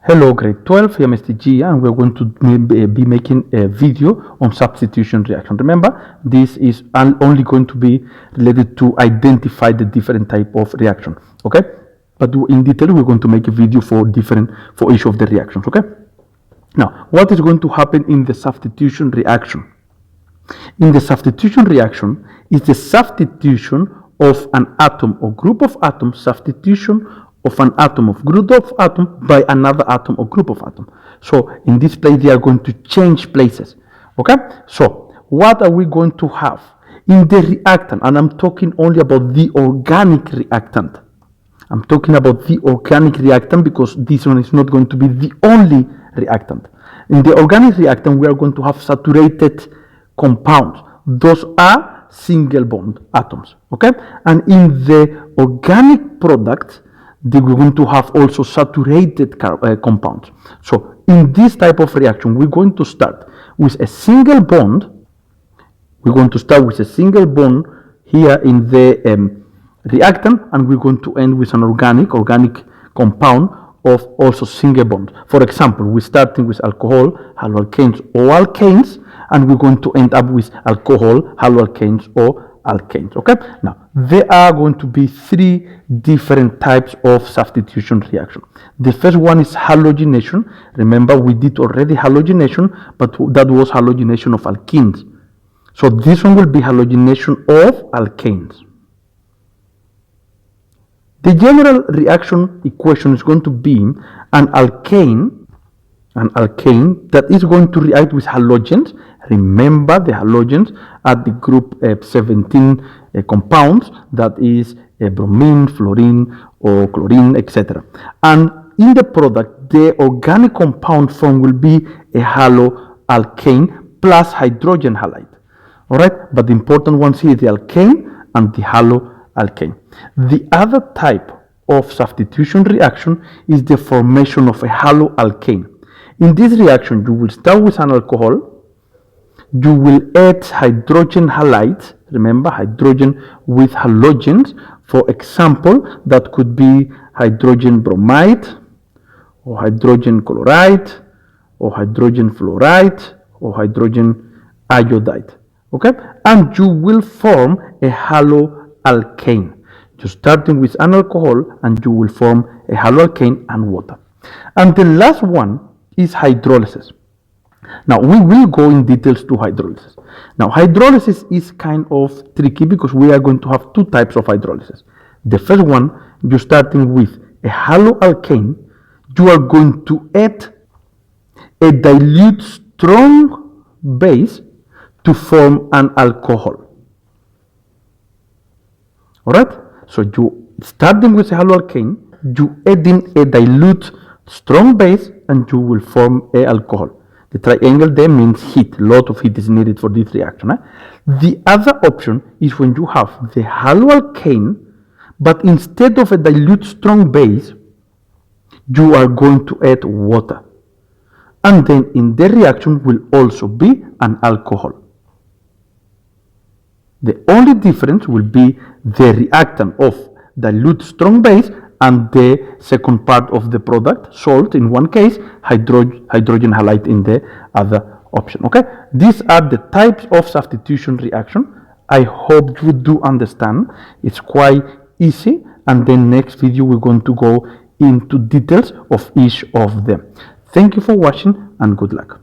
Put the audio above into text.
Hello grade 12, here Mr. G, and we're going to be making a video on substitution reaction. Remember, this is only going to be related to identify the different type of reaction, okay? But in detail, we're going to make a video for each of the reactions, okay? Now, what is going to happen in the substitution reaction? In the substitution reaction is the substitution of an atom or group of atoms, substitution of an atom of group of atom by another atom or group of atom. So in this place they are going to change places. Okay, so what are we going to have in the reactant? And I'm talking only about the organic reactant. I'm talking about the organic reactant because this one is not going to be the only reactant. In the organic reactant we are going to have saturated compounds. Those are single bond atoms. Okay, and in the organic product we're going to have also saturated compounds. So in this type of reaction, we're going to start with a single bond. We're going to start with a single bond here in the reactant, and we're going to end with an organic compound of also single bond. For example, we're starting with alcohol, haloalkanes or alkanes, and we're going to end up with alcohol, haloalkanes or alkanes. Okay, now there are going to be three different types of substitution reaction. The first one is halogenation. Remember, we did already halogenation, but that was halogenation of alkenes. So this one will be halogenation of alkanes. The general reaction equation is going to be an alkane that is going to react with halogens. Remember, the halogens are the group 17 compounds, that is bromine, fluorine, or chlorine, etc. And in the product, the organic compound form will be a haloalkane plus hydrogen halide. All right, but the important ones here is the alkane and the haloalkane. The other type of substitution reaction is the formation of a haloalkane. In this reaction, you will start with an alcohol. You will add hydrogen halides. Remember, hydrogen with halogens. For example, that could be hydrogen bromide, or hydrogen chloride, or hydrogen fluoride, or hydrogen iodide. Okay? And you will form a haloalkane. You're starting with an alcohol, and you will form a haloalkane and water. And the last one is hydrolysis. Now we will go in details to hydrolysis. Now hydrolysis is kind of tricky because we are going to have two types of hydrolysis. The first one, you're starting with a haloalkane. You are going to add a dilute strong base to form an alcohol. Alright? So you starting with a haloalkane, you add in a dilute strong base and you will form an alcohol. The triangle there means heat. A lot of heat is needed for this reaction. The other option is when you have the haloalkane, but instead of a dilute strong base, you are going to add water. And then in the reaction will also be an alcohol. The only difference will be the reactant of dilute strong base and the second part of the product, salt in one case, hydrogen halide in the other option. Okay, these are the types of substitution reaction. I hope you do understand. It's quite easy, and then next video we're going to go into details of each of them. Thank you for watching and good luck.